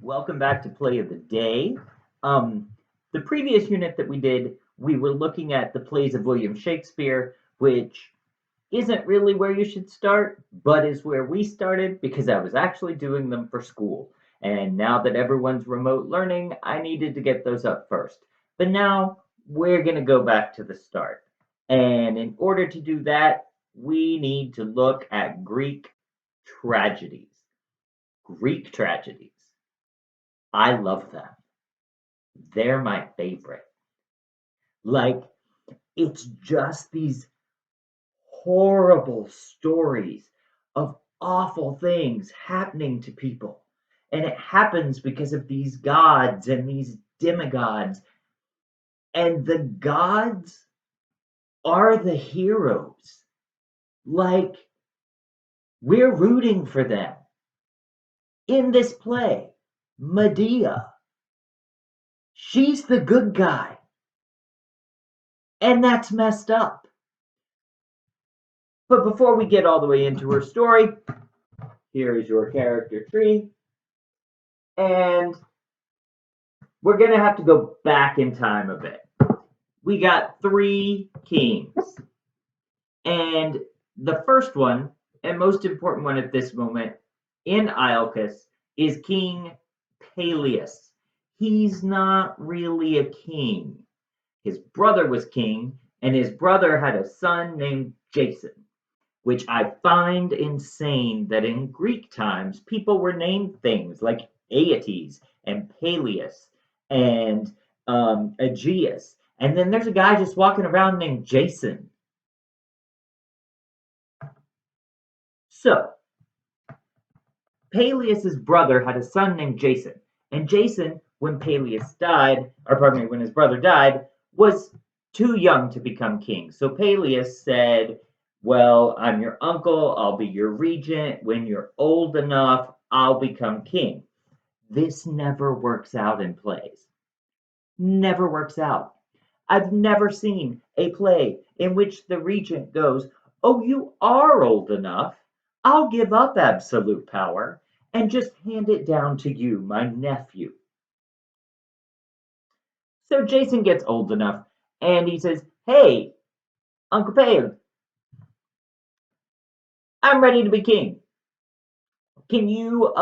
Welcome back to Play of the Day. The previous unit that we did, we were looking at the plays of William Shakespeare, which isn't really where you should start, but is where we started because I was actually doing them for school. And now that everyone's remote learning, I needed to get those up first. But now we're going to go back to the start. And in order to do that, we need to look at Greek tragedies. Greek tragedies. I love them. They're my favorite. Like, it's just these horrible stories of awful things happening to people. And it happens because of these gods and these demigods. And the gods are the heroes. Like, we're rooting for them. In this play, Medea, she's the good guy. And that's messed up. But before we get all the way into her story, here is your character tree. And we're going to have to go back in time a bit. We got 3 kings. And the first one, and most important one at this moment, in Iolcus, is King Peleus. He's not really a king. His brother was king, and his brother had a son named Jason, which I find insane that in Greek times people were named things like Aeetes and Peleus and Aegeus. And then there's a guy just walking around named Jason. So, Peleus's brother had a son named Jason. And Jason, when Peleus died, or pardon me, when his brother died, was too young to become king. So Peleus said, well, I'm your uncle, I'll be your regent. When you're old enough, I'll become king. This never works out in plays. Never works out. I've never seen a play in which the regent goes, oh, you are old enough. I'll give up absolute power and just hand it down to you, my nephew. So Jason gets old enough and he says, hey, Uncle Pele, I'm ready to be king. Can you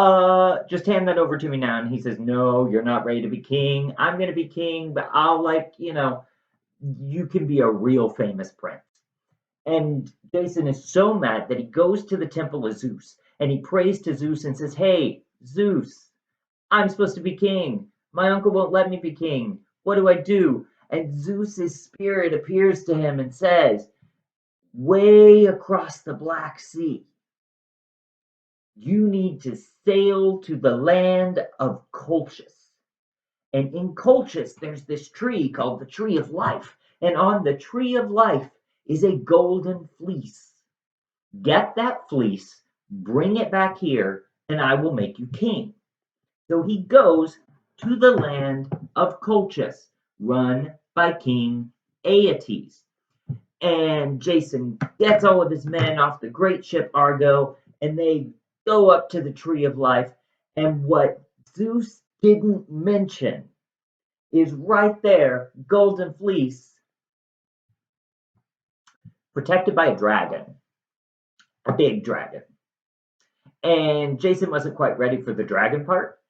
just hand that over to me now? And he says, no, you're not ready to be king. I'm going to be king, but I'll you can be a real famous prince. And Jason is so mad that he goes to the temple of Zeus and he prays to Zeus and says, hey, Zeus, I'm supposed to be king. My uncle won't let me be king. What do I do? And Zeus's spirit appears to him and says, way across the Black Sea, you need to sail to the land of Colchis. And in Colchis, there's this tree called the Tree of Life. And on the Tree of Life is a golden fleece. Get that fleece, bring it back here, and I will make you king. So he goes to the land of Colchis, run by King Aeetes. And Jason gets all of his men off the great ship Argo, and they go up to the Tree of Life. And what Zeus didn't mention is right there, Golden Fleece, protected by a dragon, a big dragon. And Jason wasn't quite ready for the dragon part.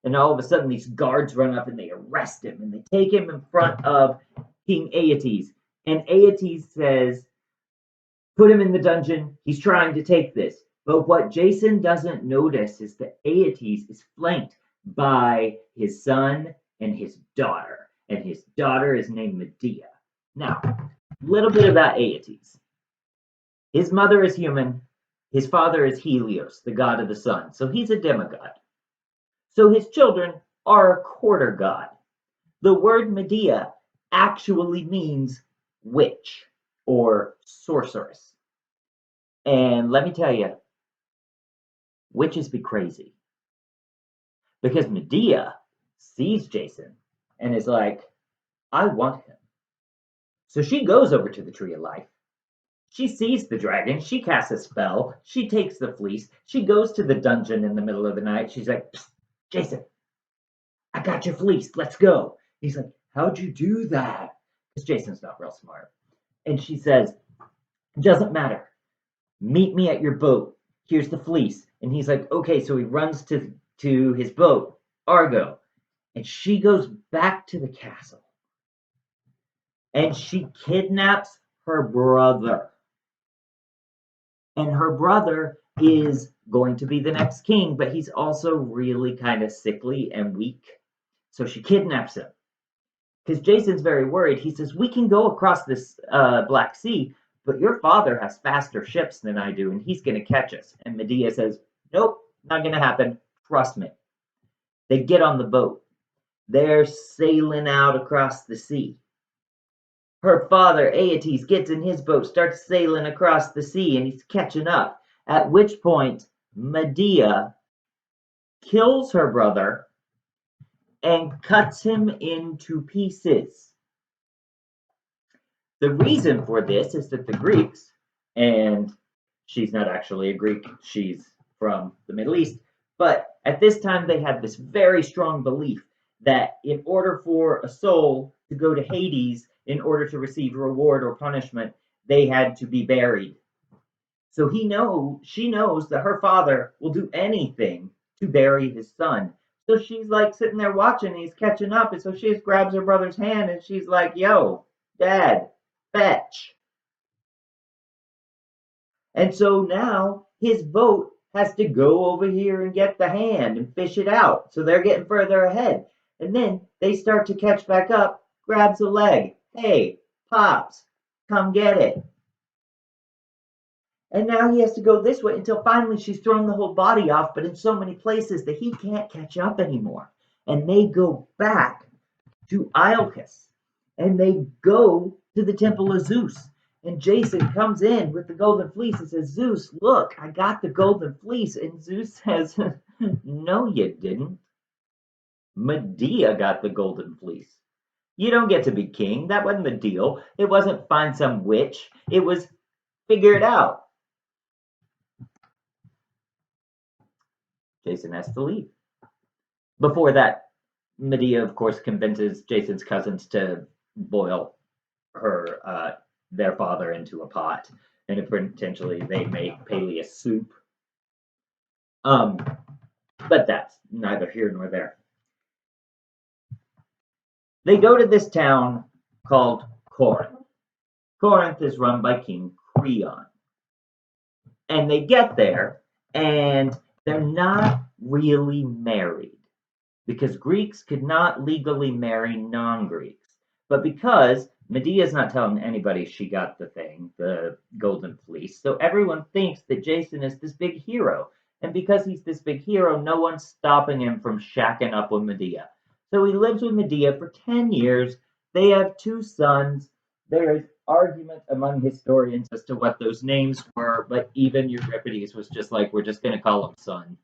And all of a sudden, these guards run up and they arrest him and they take him in front of King Aeetes. And Aeetes says, put him in the dungeon. He's trying to take this. But what Jason doesn't notice is that Aeetes is flanked by his son and his daughter. And his daughter is named Medea. Now, a little bit about Aeetes. His mother is human. His father is Helios, the god of the sun. So he's a demigod. So his children are a quarter god. The word Medea actually means witch or sorceress. And let me tell you, witches be crazy. Because Medea sees Jason and is like, I want him. So she goes over to the Tree of Life. She sees the dragon. She casts a spell. She takes the fleece. She goes to the dungeon in the middle of the night. She's like, Jason, got your fleece. Let's go. He's like, how'd you do that? Because Jason's not real smart. And she says, doesn't matter. Meet me at your boat. Here's the fleece. And he's like, okay. So he runs to his boat, Argo. And she goes back to the castle. And she kidnaps her brother. And her brother is going to be the next king, but he's also really kind of sickly and weak. So she kidnaps him. Because Jason's very worried. He says, we can go across this Black Sea, but your father has faster ships than I do, and he's going to catch us. And Medea says, nope, not going to happen. Trust me. They get on the boat. They're sailing out across the sea. Her father, Aeetes, gets in his boat, starts sailing across the sea, and he's catching up. At which point, Medea kills her brother and cuts him into pieces. The reason for this is that the Greeks, and she's not actually a Greek, she's from the Middle East, but at this time they had this very strong belief that in order for a soul to go to Hades, in order to receive reward or punishment, they had to be buried. So she knows that her father will do anything to bury his son. So she's like sitting there watching, and he's catching up, and so she just grabs her brother's hand and she's like, yo, Dad, fetch. And so now his boat has to go over here and get the hand and fish it out. So they're getting further ahead. And then they start to catch back up, grabs a leg. Hey, Pops, come get it. And now he has to go this way until finally she's thrown the whole body off, but in so many places that he can't catch up anymore. And they go back to Iolcus. And they go to the temple of Zeus. And Jason comes in with the golden fleece and says, Zeus, look, I got the golden fleece. And Zeus says, no, you didn't. Medea got the golden fleece. You don't get to be king. That wasn't the deal. It wasn't find some witch. It was figure it out. Jason has to leave. Before that, Medea, of course, convinces Jason's cousins to boil their father into a pot, and potentially they make Peleus soup. But that's neither here nor there. They go to this town called Corinth. Corinth is run by King Creon. And they get there, and they're not really married because Greeks could not legally marry non-Greeks. But because Medea's not telling anybody she got the golden fleece, so everyone thinks that Jason is this big hero. And because he's this big hero, no one's stopping him from shacking up with Medea. So he lives with Medea for 10 years. They have 2 sons. There is argument among historians as to what those names were, but even Euripides was just like, we're just going to call him son.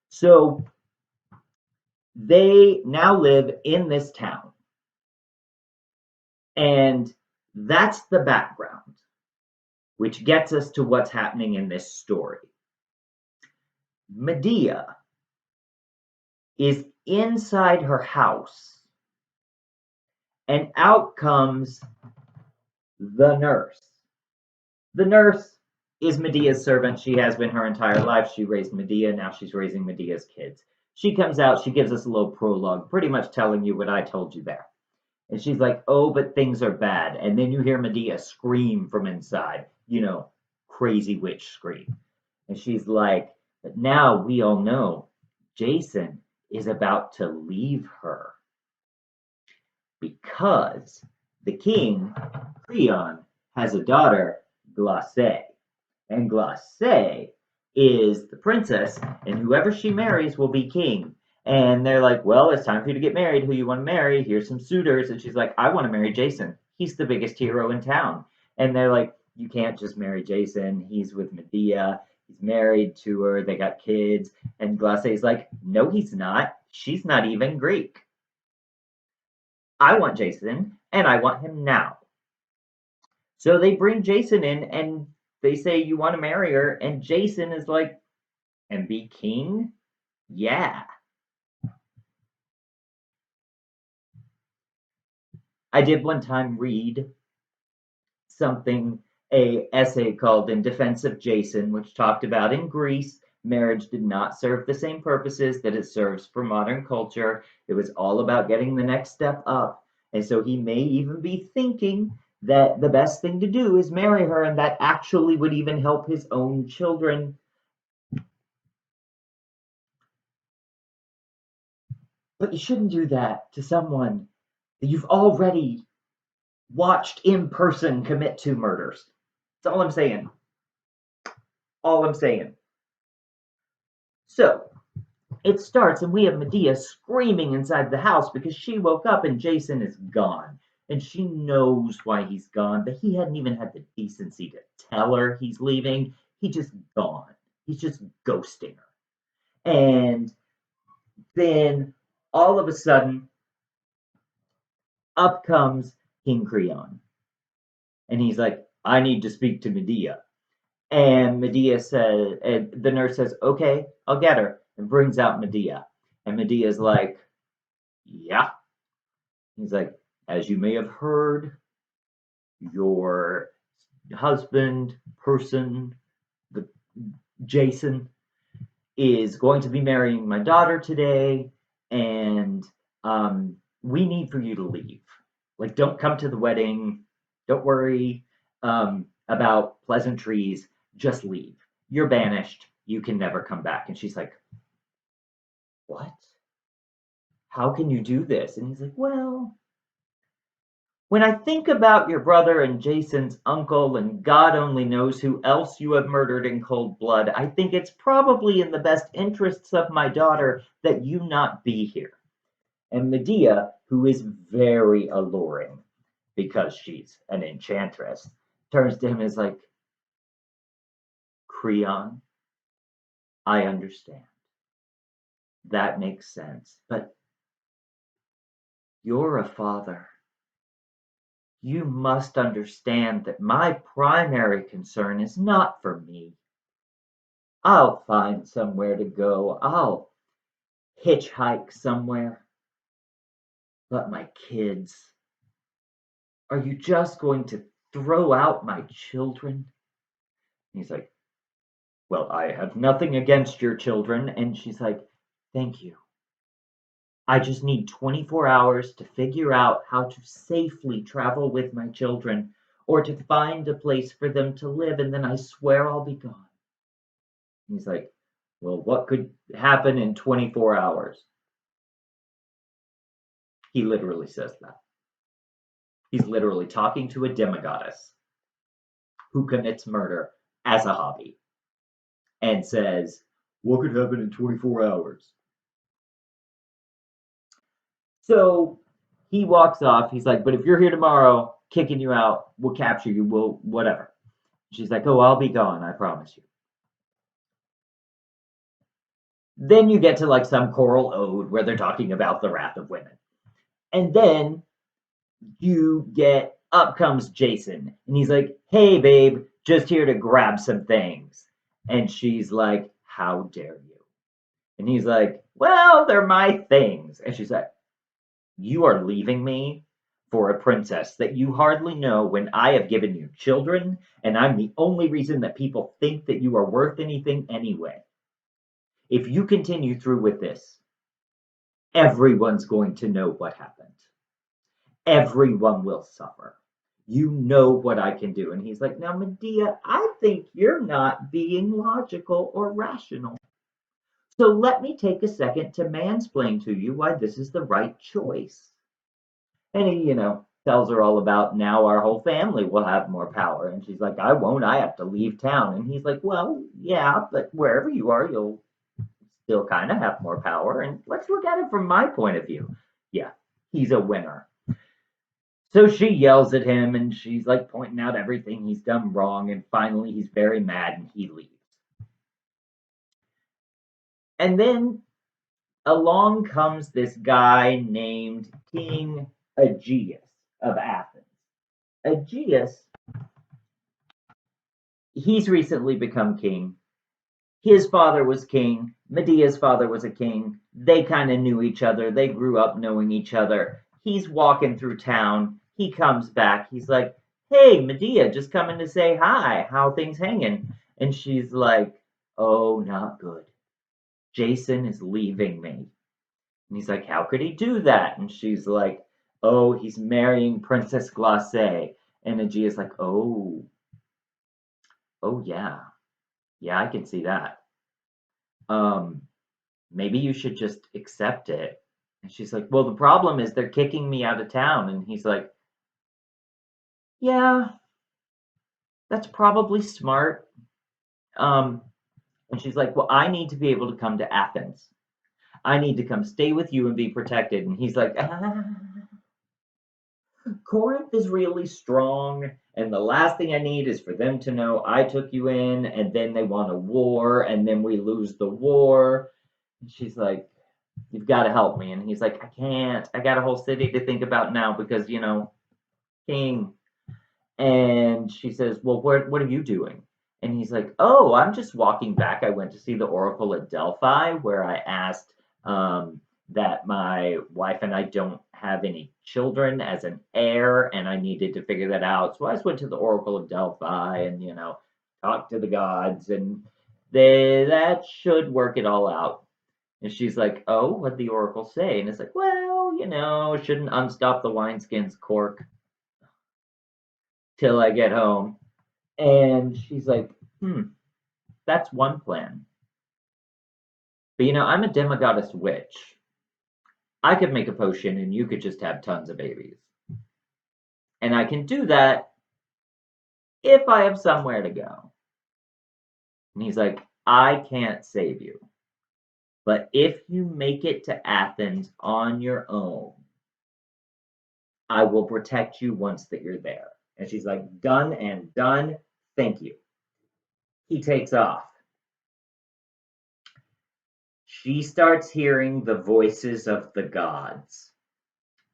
So they now live in this town. And that's the background, which gets us to what's happening in this story. Medea is inside her house, and out comes the nurse. The nurse is Medea's servant. She has been her entire life. She raised Medea. Now she's raising Medea's kids. She comes out. She gives us a little prologue, pretty much telling you what I told you there. And she's like, oh, but things are bad. And then you hear Medea scream from inside, crazy witch scream. And she's like, but now we all know Jason is about to leave her because the king, Creon, has a daughter, Glauce. And Glauce is the princess, and whoever she marries will be king. And they're like, well, it's time for you to get married. Who you want to marry? Here's some suitors. And she's like, I want to marry Jason. He's the biggest hero in town. And they're like, you can't just marry Jason. He's with Medea. He's married to her. They got kids. And Glauce is like, no, he's not. She's not even Greek. I want Jason, and I want him now. So they bring Jason in, and they say, you want to marry her? And Jason is like, and be king? Yeah. I did one time read something, a essay called In Defense of Jason, which talked about in Greece, marriage did not serve the same purposes that it serves for modern culture. It was all about getting the next step up. And so he may even be thinking that the best thing to do is marry her, and that actually would even help his own children. But you shouldn't do that to someone that you've already watched in person commit two murders. That's all I'm saying. All I'm saying. So it starts, and we have Medea screaming inside the house because she woke up and Jason is gone. And she knows why he's gone, but he hadn't even had the decency to tell her he's leaving. He's just gone. He's just ghosting her. And then all of a sudden, up comes King Creon. And he's like, I need to speak to Medea. And Medea says, and the nurse says, okay, I'll get her, and brings out Medea. And Medea's like, yeah. He's like, as you may have heard, your husband, the Jason, is going to be marrying my daughter today, and we need for you to leave. Like, don't come to the wedding. Don't worry about pleasantries. Just leave. You're banished. You can never come back. And she's like, what? How can you do this? And he's like, well, when I think about your brother and Jason's uncle, and God only knows who else you have murdered in cold blood, I think it's probably in the best interests of my daughter that you not be here. And Medea, who is very alluring because she's an enchantress, turns to him and is like, Creon, I understand. That makes sense. But you're a father. You must understand that my primary concern is not for me. I'll find somewhere to go. I'll hitchhike somewhere. But my kids, are you just going to throw out my children? He's like, well, I have nothing against your children. And she's like, thank you. I just need 24 hours to figure out how to safely travel with my children or to find a place for them to live, and then I swear I'll be gone. He's like, well, what could happen in 24 hours? He literally says that. He's literally talking to a demigoddess who commits murder as a hobby and says, what could happen in 24 hours? So he walks off. He's like, but if you're here tomorrow, kicking you out, we'll capture you, we'll whatever. She's like, oh, I'll be gone, I promise you. Then you get to like some choral ode where they're talking about the wrath of women. And then you get, up comes Jason, and he's like, hey, babe, just here to grab some things. And she's like, how dare you? And he's like, well, they're my things. And she's like, you are leaving me for a princess that you hardly know when I have given you children, and I'm the only reason that people think that you are worth anything anyway. If you continue through with this, everyone's going to know what happened. Everyone will suffer. You know what I can do. And he's like, now, Medea, I think you're not being logical or rational. So let me take a second to mansplain to you why this is the right choice. And he, tells her all about now our whole family will have more power. And she's like, I won't. I have to leave town. And he's like, well, yeah, but wherever you are, you'll still kind of have more power. And let's look at it from my point of view. Yeah, he's a winner. So she yells at him and she's like pointing out everything he's done wrong. And finally, he's very mad and he leaves. And then along comes this guy named King Aegeus of Athens. Aegeus, he's recently become king. His father was king. Medea's father was a king. They kind of knew each other. They grew up knowing each other. he's walking through town. He comes back. He's like, "Hey, Medea, just coming to say hi. How things hanging?" And she's like, "Oh, not good. Jason is leaving me." And he's like, "How could he do that?" And she's like, "Oh, he's marrying Princess Glacé." And Aegea's like, "Oh, oh yeah, yeah, I can see that. Um, maybe you should just accept it." And she's like, "Well, the problem is they're kicking me out of town." And he's like, "Yeah, that's probably smart." Um, and she's like, "Well, I need to be able to come to Athens. I need to come stay with you and be protected." And he's like, "Corinth is really strong, and the last thing I need is for them to know I took you in, and then they want a war, and then we lose the war." And she's like, "You've got to help me." And he's like, "I can't. I got a whole city to think about now because, king." And she says, "Well, what are you doing?" And he's like, "Oh, I'm just walking back. I went to see the Oracle at Delphi where I asked that my wife and I don't have any children as an heir, and I needed to figure that out. So I just went to the Oracle of Delphi and, talked to the gods, and that should work it all out." And she's like, "Oh, what'd the Oracle say?" And it's like, "Well, shouldn't unstop the wineskin's cork till I get home." And she's like, "That's one plan. But I'm a demigoddess witch. I could make a potion and you could just have tons of babies. And I can do that if I have somewhere to go." And he's like, "I can't save you. But if you make it to Athens on your own, I will protect you once that you're there." And she's like, "Done and done. Thank you." He takes off. She starts hearing the voices of the gods.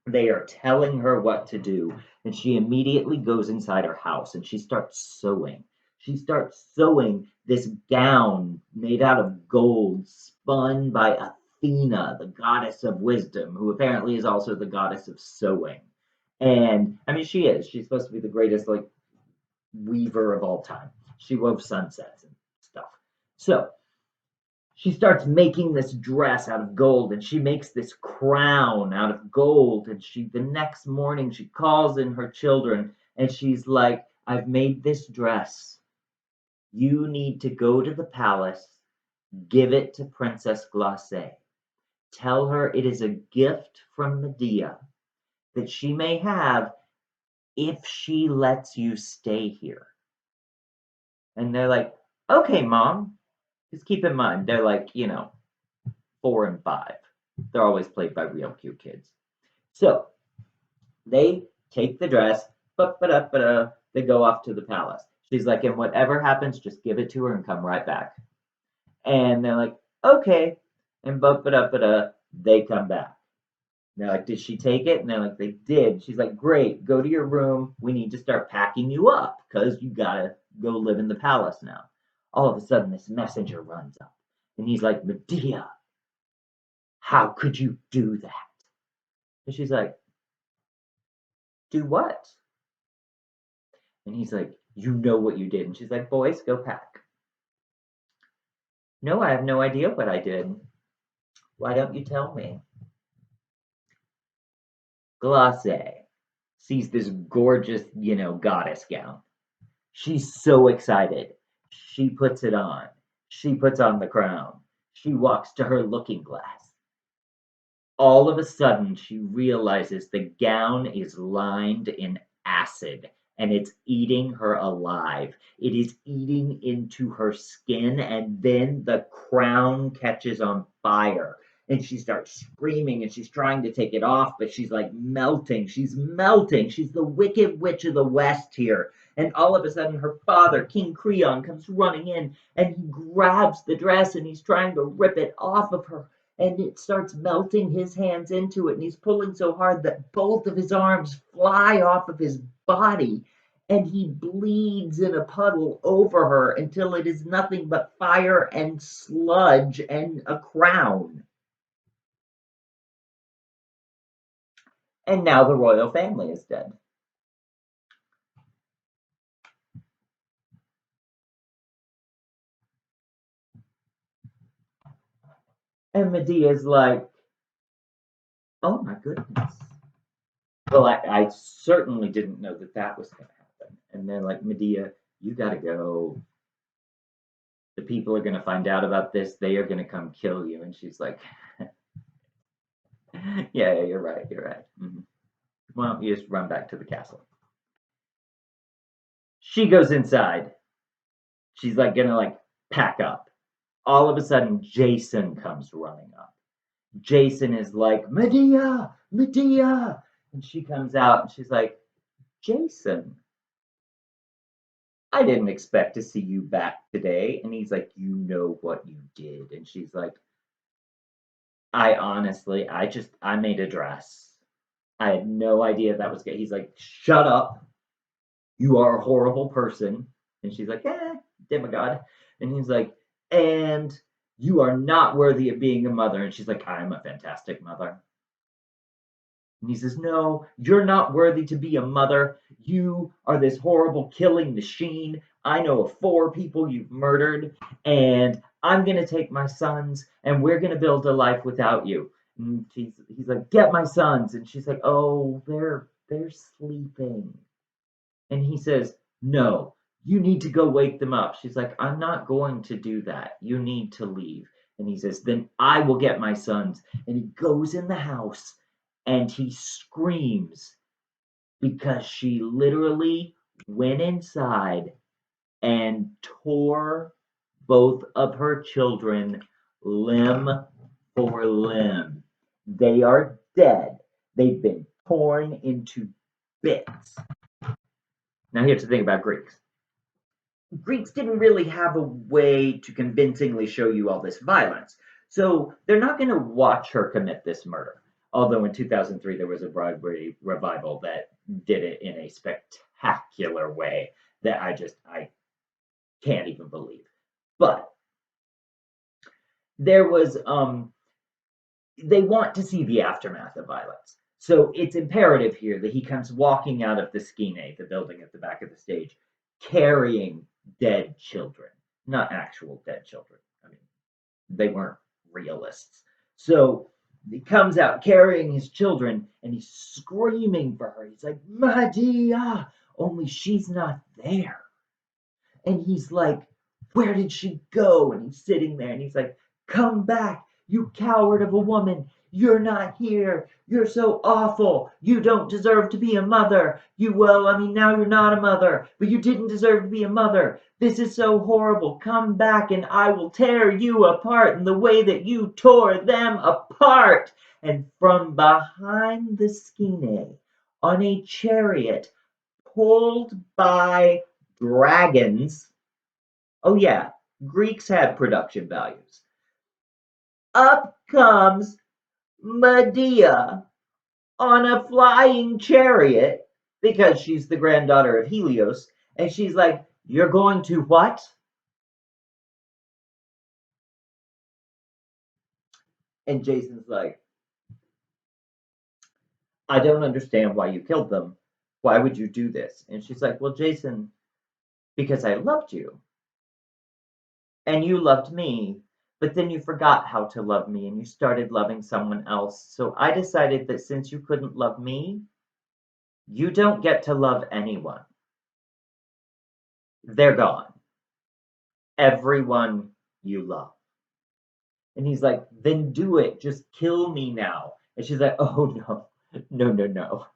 They are telling her what to do, and she immediately goes inside her house and she starts sewing. She starts sewing this gown made out of gold, spun by Athena, the goddess of wisdom, who apparently is also the goddess of sewing. And I mean, she is. She's supposed to be the greatest, like, weaver of all time. She wove sunsets and stuff. So she starts making this dress out of gold, and she makes this crown out of gold, and the next morning she calls in her children and she's like, "I've made this dress. You need to go to the palace, give it to Princess Glacé. Tell her it is a gift from Medea that she may have if she lets you stay here." And they're like, "Okay, mom." Just keep in mind, they're like, 4 and 5. They're always played by real cute kids. So they take the dress, they go off to the palace. She's like, "And whatever happens, just give it to her and come right back." And they're like, "Okay." And they come back. They're like, "Did she take it?" And they're like, "They did." She's like, "Great, go to your room. We need to start packing you up because you gotta go live in the palace now." All of a sudden, this messenger runs up and he's like, "Medea, how could you do that?" And she's like, "Do what?" And he's like, "You know what you did." And she's like, "Boys, go pack." "No, I have no idea what I did." "Why don't you tell me?" Glacé sees this gorgeous, goddess gown. She's so excited. She puts it on. She puts on the crown. She walks to her looking glass. All of a sudden, she realizes the gown is lined in acid and it's eating her alive. It is eating into her skin, and then the crown catches on fire. And she starts screaming and she's trying to take it off, but she's like melting. She's melting. She's the Wicked Witch of the West here. And all of a sudden, her father, King Creon, comes running in and he grabs the dress and he's trying to rip it off of her, and it starts melting his hands into it, and he's pulling so hard that both of his arms fly off of his body, and he bleeds in a puddle over her until it is nothing but fire and sludge and a crown. And now the royal family is dead. And Medea's like, oh my goodness. Well, I certainly didn't know that that was going to happen. And then, like, Medea, you got to go. The people are going to find out about this. They are going to come kill you. And she's like, yeah, you're right. You're right. Why don't you just run back to the castle? She goes inside. She's like, going to, like, pack up. All of a sudden, Jason comes running up. Jason is like, Medea, Medea. And she comes out and she's like, Jason, I didn't expect to see you back today. And he's like, you know what you did. And she's like, I honestly, I made a dress. I had no idea that was good. He's like, shut up. You are a horrible person. And she's like, Demi-god. And he's like, and you are not worthy of being a mother. And she's like, I'm a fantastic mother. And he says, no, you're not worthy to be a mother. You are this horrible killing machine. I know of 4 people you've murdered, and I'm going to take my sons, and we're going to build a life without you. And he's like, get my sons. And she's like, oh, they're sleeping. And he says, no, you need to go wake them up. She's like, I'm not going to do that. You need to leave. And he says, then I will get my sons. And he goes in the house and he screams because she literally went inside and tore both of her children limb for limb. They are dead. They've been torn into bits. Now, here's the thing about Greeks. Greeks didn't really have a way to convincingly show you all this violence. So they're not going to watch her commit this murder. Although in 2003 there was a Broadway revival that did it in a spectacular way that I can't even believe. But there was they want to see the aftermath of violence. So it's imperative here that he comes walking out of the skene, the building at the back of the stage, carrying dead children, not actual dead children. I mean, they weren't realists. So he comes out carrying his children and he's screaming for her. He's like, Medea, only she's not there. And he's like, where did she go? And he's sitting there and he's like, come back, you coward of a woman. You're not here. You're so awful. You don't deserve to be a mother. Now you're not a mother, but you didn't deserve to be a mother. This is so horrible. Come back and I will tear you apart in the way that you tore them apart. And from behind the skene, on a chariot pulled by dragons. Oh, yeah, Greeks had production values. Up comes Medea on a flying chariot because she's the granddaughter of Helios. And she's like, you're going to what? And Jason's like, I don't understand why you killed them. Why would you do this? And she's like, well, Jason, because I loved you. And you loved me, but then you forgot how to love me and you started loving someone else. So I decided that since you couldn't love me, you don't get to love anyone. They're gone. Everyone you love. And he's like, then do it. Just kill me now. And she's like, oh, no. No, no, no.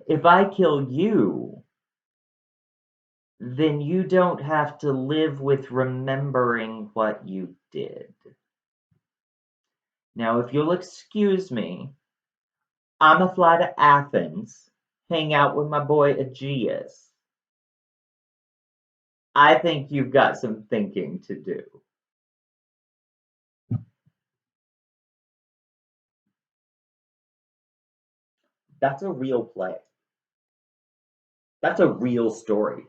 If I kill you, then you don't have to live with remembering what you did. Now, if you'll excuse me, I'ma fly to Athens, hang out with my boy Aegeus. I think you've got some thinking to do. That's a real play. That's a real story.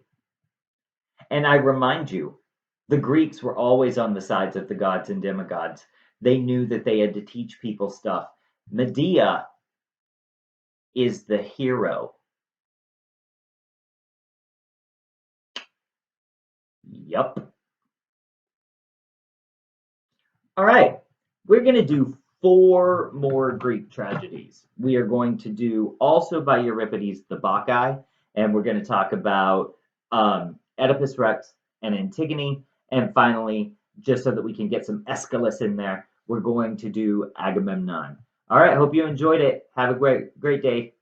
And I remind you, the Greeks were always on the sides of the gods and demigods. They knew that they had to teach people stuff. Medea is the hero. Yup. All right. We're going to do 4 more Greek tragedies. We are going to do also by Euripides, the Bacchae, and we're going to talk about Oedipus Rex and Antigone. And finally, just so that we can get some Aeschylus in there, we're going to do Agamemnon. All right. Hope you enjoyed it. Have a great day.